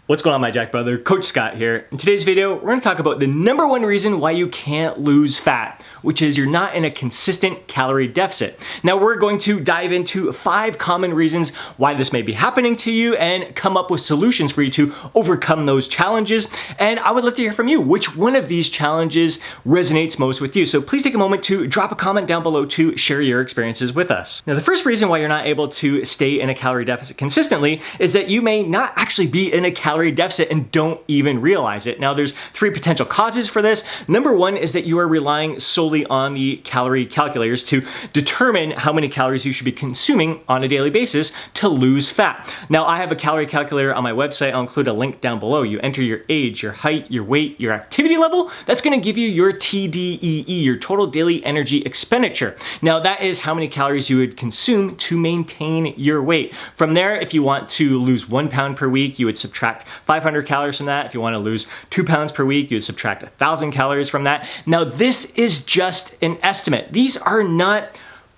What's going on, my Jack brother? Coach Scott here. In today's video, we're going to talk about the number one reason why you can't lose fat, which is you're not in a consistent calorie deficit. Now we're going to dive into 5 common reasons why this may be happening to you and come up with solutions for you to overcome those challenges. And I would love to hear from you which one of these challenges resonates most with you. So please take a moment to drop a comment down below to share your experiences with us. Now the first reason why you're not able to stay in a calorie deficit consistently is that you may not actually be in a calorie deficit and don't even realize it. Now there's 3 potential causes for this. Number 1 is that you are relying solely on the calorie calculators to determine how many calories you should be consuming on a daily basis to lose fat. Now I have a calorie calculator on my website. I'll include a link down below. You enter your age, your height, your weight, your activity level. That's going to give you your TDEE, your total daily energy expenditure. Now that is how many calories you would consume to maintain your weight. From there, if you want to lose 1 pound per week, you would subtract 500 calories from that. If you want to lose 2 pounds per week, you would subtract 1,000 calories from that. Now this is just an estimate. These are not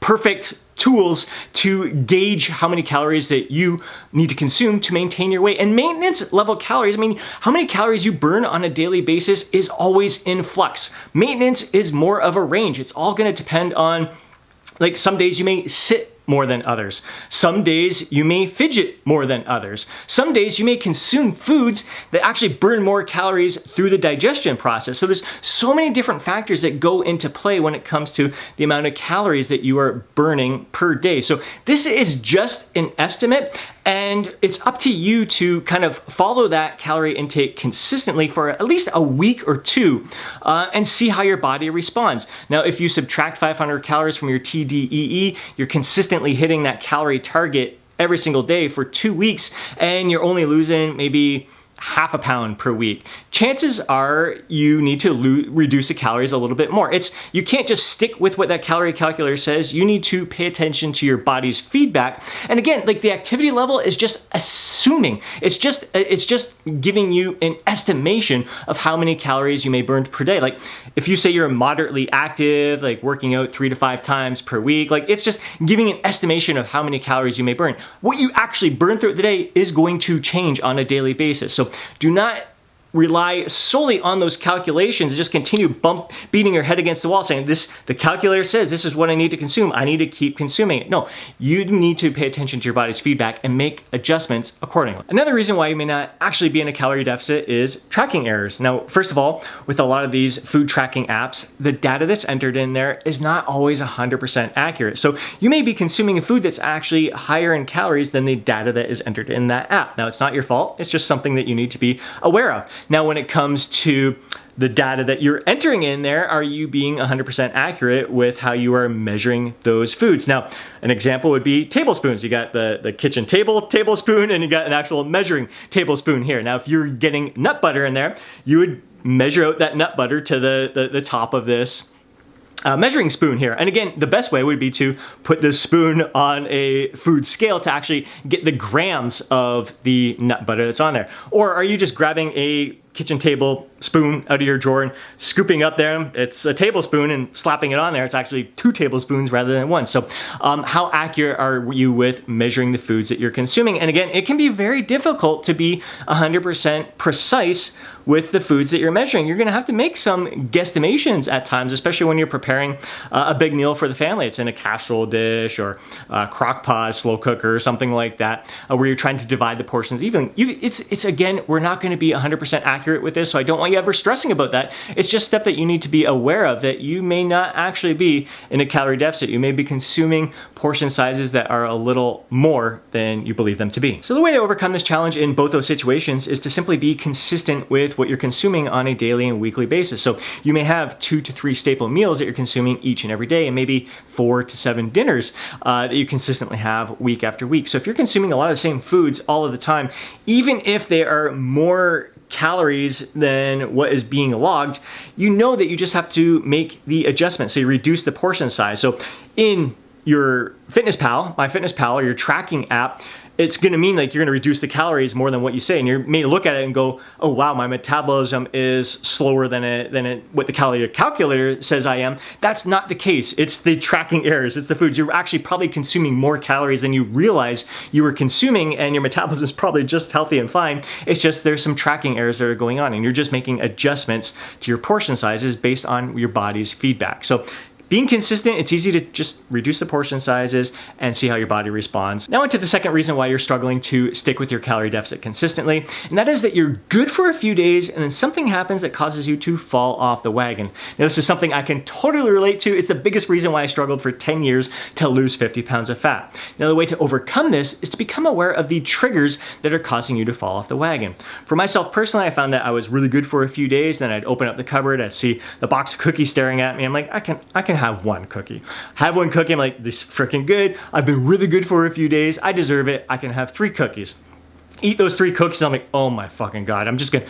perfect tools to gauge how many calories that you need to consume to maintain your weight. And maintenance level calories, I mean, how many calories you burn on a daily basis is always in flux. Maintenance is more of a range. It's all going to depend on, like, some days you may sit more than others. Some days you may fidget more than others. Some days you may consume foods that actually burn more calories through the digestion process. So there's so many different factors that go into play when it comes to the amount of calories that you are burning per day. So this is just an estimate, and it's up to you to kind of follow that calorie intake consistently for at least a week or 2 and see how your body responds. Now, if you subtract 500 calories from your TDEE, you're consistently hitting that calorie target every single day for 2 weeks, and you're only losing maybe half a pound per week. Chances are you need to reduce the calories a little bit more. You can't just stick with what that calorie calculator says. You need to pay attention to your body's feedback. And again, like, the activity level is just assuming. It's just giving you an estimation of how many calories you may burn per day. Like, if you say you're moderately active, like working out 3 to 5 times per week, like, it's just giving an estimation of how many calories you may burn. What you actually burn throughout the day is going to change on a daily basis. So do not rely solely on those calculations and just continue beating your head against the wall saying, the calculator says this is what I need to consume, I need to keep consuming it. No, you need to pay attention to your body's feedback and make adjustments accordingly. Another reason why you may not actually be in a calorie deficit is tracking errors. Now, first of all, with a lot of these food tracking apps, the data that's entered in there is not always 100% accurate. So you may be consuming a food that's actually higher in calories than the data that is entered in that app. Now, it's not your fault. It's just something that you need to be aware of. Now, when it comes to the data that you're entering in there, are you being 100% accurate with how you are measuring those foods? Now, an example would be tablespoons. You got the kitchen tablespoon, and you got an actual measuring tablespoon here. Now, if you're getting nut butter in there, you would measure out that nut butter to the top of this measuring spoon here. And again, the best way would be to put the spoon on a food scale to actually get the grams of the nut butter that's on there. Or are you just grabbing a kitchen table spoon out of your drawer and scooping up there? It's a tablespoon, and slapping it on there, it's actually 2 tablespoons rather than 1. So how accurate are you with measuring the foods that you're consuming? And again, it can be very difficult to be 100% precise with the foods that you're measuring. You're gonna have to make some guesstimations at times, especially when you're preparing a big meal for the family. It's in a casserole dish or a crock pot, slow cooker, or something like that, where you're trying to divide the portions evenly. It's again, we're not gonna be 100% accurate with this, so I don't want you ever stressing about that. It's just stuff that you need to be aware of, that you may not actually be in a calorie deficit. You may be consuming portion sizes that are a little more than you believe them to be. So the way to overcome this challenge in both those situations is to simply be consistent with what you're consuming on a daily and weekly basis. So you may have 2 to 3 staple meals that you're consuming each and every day, and maybe 4 to 7 dinners that you consistently have week after week. So if you're consuming a lot of the same foods all of the time, even if they are more calories than what is being logged, you know that you just have to make the adjustment. So you reduce the portion size. So in your MyFitnessPal or your tracking app, it's gonna mean like you're gonna reduce the calories more than what you say. And you may look at it and go, oh wow, my metabolism is slower than what the calorie calculator says I am. That's not the case. It's the tracking errors, it's the foods. You're actually probably consuming more calories than you realize you were consuming, and your metabolism is probably just healthy and fine. It's just there's some tracking errors that are going on, and you're just making adjustments to your portion sizes based on your body's feedback. So being consistent, it's easy to just reduce the portion sizes and see how your body responds. Now into the second reason why you're struggling to stick with your calorie deficit consistently, and that is that you're good for a few days and then something happens that causes you to fall off the wagon. Now this is something I can totally relate to. It's the biggest reason why I struggled for 10 years to lose 50 pounds of fat. Now the way to overcome this is to become aware of the triggers that are causing you to fall off the wagon. For myself personally, I found that I was really good for a few days, then I'd open up the cupboard, I'd see the box of cookies staring at me. I'm like, I can have one cookie. Have one cookie, I'm like, this is freaking good. I've been really good for a few days. I deserve it. I can have 3 cookies. Eat those 3 cookies, I'm like, oh my fucking God, I'm just gonna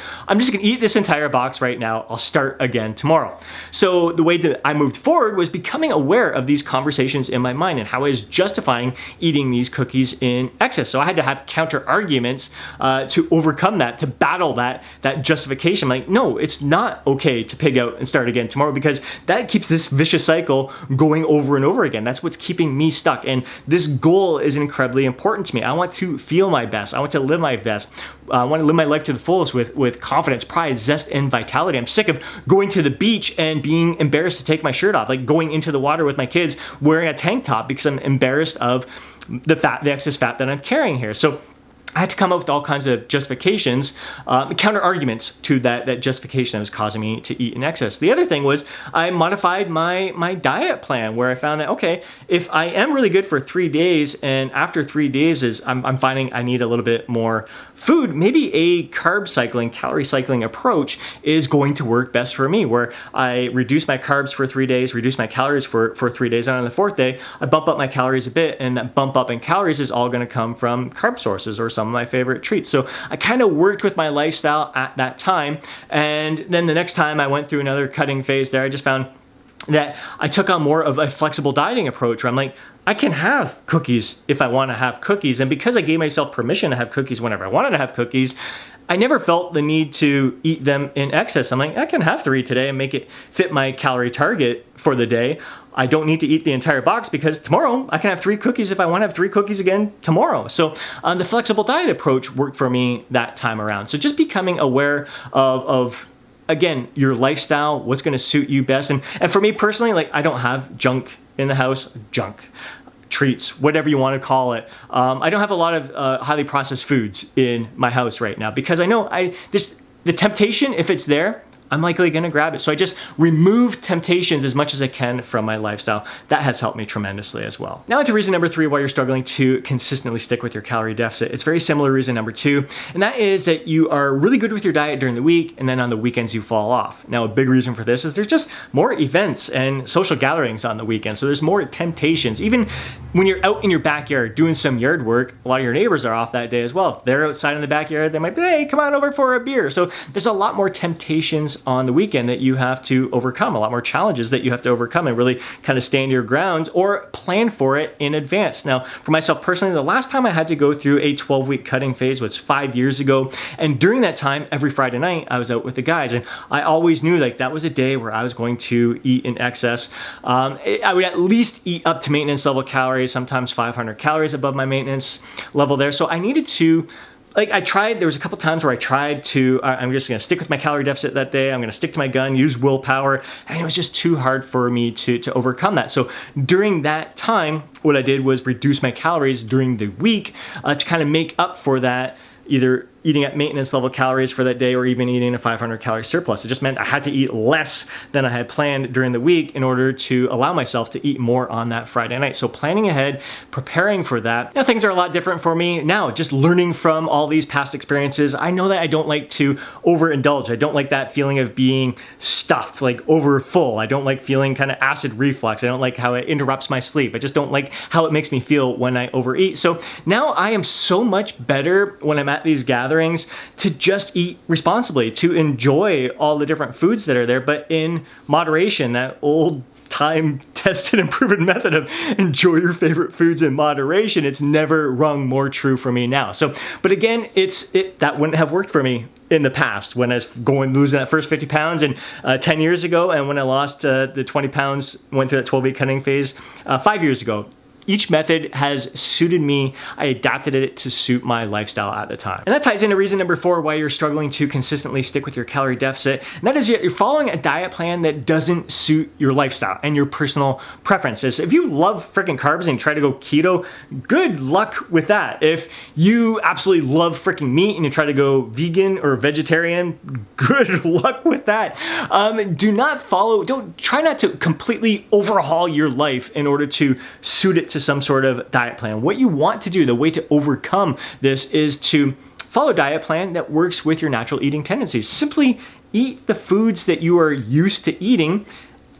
eat this entire box right now. I'll start again tomorrow. So the way that I moved forward was becoming aware of these conversations in my mind and how I was justifying eating these cookies in excess. So I had to have counter arguments to overcome that, to battle that justification. I'm like, no, it's not okay to pig out and start again tomorrow, because that keeps this vicious cycle going over and over again. That's what's keeping me stuck. And this goal is incredibly important to me. I want to feel my best. I want to live my best. I want to live my life to the fullest with confidence, pride, zest, and vitality. I'm sick of going to the beach and being embarrassed to take my shirt off, like going into the water with my kids wearing a tank top because I'm embarrassed of the excess fat that I'm carrying here. So I had to come up with all kinds of justifications, counter arguments to that justification that was causing me to eat in excess. The other thing was I modified my diet plan, where I found that, okay, if I am really good for 3 days and after 3 days I'm finding I need a little bit more food, maybe a carb cycling, calorie cycling approach is going to work best for me, where I reduce my carbs for 3 days, reduce my calories for 3 days, and on the 4th day, I bump up my calories a bit, and that bump up in calories is all gonna come from carb sources or some of my favorite treats. So I kind of worked with my lifestyle at that time, and then the next time I went through another cutting phase there, I just found that I took on more of a flexible dieting approach, where I'm like, I can have cookies if I want to have cookies. And because I gave myself permission to have cookies whenever I wanted to have cookies, I never felt the need to eat them in excess. I'm like, I can have 3 today and make it fit my calorie target for the day. I don't need to eat the entire box, because tomorrow I can have 3 cookies if I want to have 3 cookies again tomorrow. So the flexible diet approach worked for me that time around. So just becoming aware of again, your lifestyle, what's going to suit you best. And for me personally, like, I don't have junk in the house, treats, whatever you want to call it. I don't have a lot of highly processed foods in my house right now, because I know the temptation, if it's there, I'm likely gonna grab it. So I just remove temptations as much as I can from my lifestyle. That has helped me tremendously as well. Now into reason number 3 why you're struggling to consistently stick with your calorie deficit. It's very similar to reason number 2, and that is that you are really good with your diet during the week, and then on the weekends you fall off. Now a big reason for this is there's just more events and social gatherings on the weekend, so there's more temptations. Even when you're out in your backyard doing some yard work, a lot of your neighbors are off that day as well. If they're outside in the backyard, they might be, hey, come on over for a beer. So there's a lot more temptations on the weekend that you have to overcome, a lot more challenges that you have to overcome and really kind of stand your ground or plan for it in advance. Now, for myself personally, the last time I had to go through a 12-week cutting phase was 5 years ago. And during that time, every Friday night, I was out with the guys. And I always knew like that was a day where I was going to eat in excess. I would at least eat up to maintenance level calories, sometimes 500 calories above my maintenance level there. So I needed to, like, there was a couple times where I tried to, I'm just gonna stick with my calorie deficit that day, I'm gonna stick to my gun, use willpower, and it was just too hard for me to overcome that. So during that time, what I did was reduce my calories during the week to kind of make up for that, either eating at maintenance level calories for that day or even eating a 500 calorie surplus. It just meant I had to eat less than I had planned during the week in order to allow myself to eat more on that Friday night. So planning ahead, preparing for that. Now things are a lot different for me now, just learning from all these past experiences. I know that I don't like to overindulge. I don't like that feeling of being stuffed, like over full. I don't like feeling kind of acid reflux. I don't like how it interrupts my sleep. I just don't like how it makes me feel when I overeat. So now I am so much better when I'm at these gatherings to just eat responsibly, to enjoy all the different foods that are there, but in moderation. That old time-tested and proven method of enjoy your favorite foods in moderation. It's never rung more true for me now. So, but again, that wouldn't have worked for me in the past when I was losing that first 50 pounds and 10 years ago, and when I lost the 20 pounds, went through that 12-week cutting phase 5 years ago. Each method has suited me. I adapted it to suit my lifestyle at the time. And that ties into reason number 4 why you're struggling to consistently stick with your calorie deficit. And that is you're following a diet plan that doesn't suit your lifestyle and your personal preferences. If you love freaking carbs and try to go keto, good luck with that. If you absolutely love freaking meat and you try to go vegan or vegetarian, good luck with that. Try not to completely overhaul your life in order to suit it to some sort of diet plan. What you want to do, the way to overcome this, is to follow a diet plan that works with your natural eating tendencies. Simply eat the foods that you are used to eating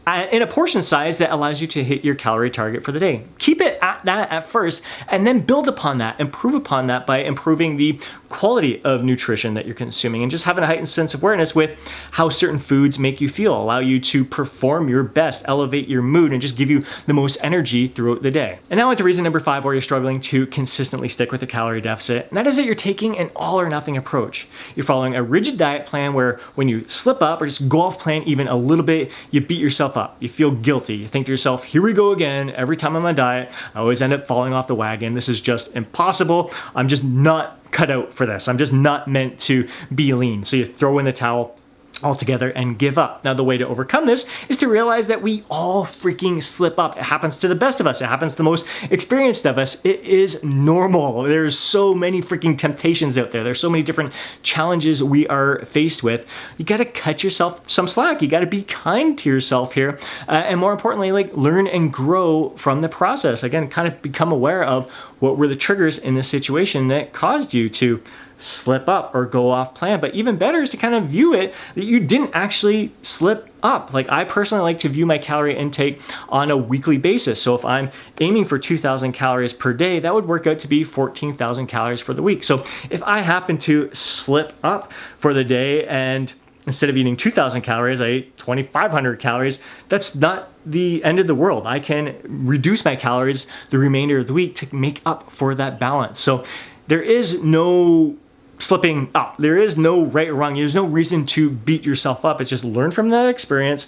in a portion size that allows you to hit your calorie target for the day. Keep it at that at first, and then build upon that, improve upon that by improving the quality of nutrition that you're consuming, and just having a heightened sense of awareness with how certain foods make you feel, allow you to perform your best, elevate your mood, and just give you the most energy throughout the day. And now into reason number 5 where you're struggling to consistently stick with the calorie deficit, and that is that you're taking an all or nothing approach. You're following a rigid diet plan where when you slip up or just go off plan even a little bit, you beat yourself up. You feel guilty. You think to yourself, here we go again. Every time I'm on a diet, I always end up falling off the wagon. This is just impossible. I'm just not cut out for this. I'm just not meant to be lean. So you throw in the towel altogether and give up. Now, the way to overcome this is to realize that we all freaking slip up. It happens to the best of us. It happens to the most experienced of us. It is normal. There's so many freaking temptations out there. There's so many different challenges we are faced with. You got to cut yourself some slack. You got to be kind to yourself here. And more importantly, like, learn and grow from the process. Again, kind of become aware of what were the triggers in this situation that caused you to slip up or go off plan. But even better is to kind of view it that you didn't actually slip up. Like, I personally like to view my calorie intake on a weekly basis. So if I'm aiming for 2,000 calories per day, that would work out to be 14,000 calories for the week. So if I happen to slip up for the day and instead of eating 2,000 calories, I ate 2,500 calories, that's not the end of the world. I can reduce my calories the remainder of the week to make up for that balance. So there is no slipping up. There is no right or wrong. There's no reason to beat yourself up. It's just learn from that experience.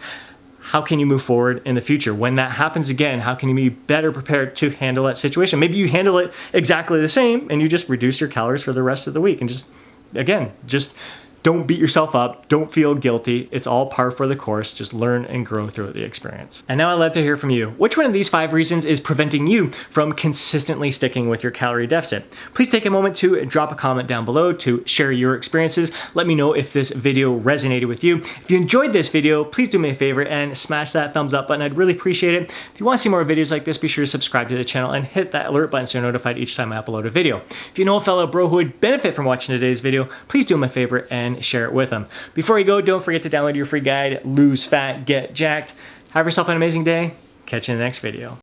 How can you move forward in the future? When that happens again, how can you be better prepared to handle that situation? Maybe you handle it exactly the same and you just reduce your calories for the rest of the week, and just don't beat yourself up. Don't feel guilty. It's all par for the course. Just learn and grow through the experience. And now I'd love to hear from you. Which one of these 5 reasons is preventing you from consistently sticking with your calorie deficit? Please take a moment to drop a comment down below to share your experiences. Let me know if this video resonated with you. If you enjoyed this video, please do me a favor and smash that thumbs up button. I'd really appreciate it. If you want to see more videos like this, be sure to subscribe to the channel and hit that alert button so you're notified each time I upload a video. If you know a fellow bro who would benefit from watching today's video, please do me a favor and share it with them. Before you go, don't forget to download your free guide, Lose Fat, Get Jacked. Have yourself an amazing day. Catch you in the next video.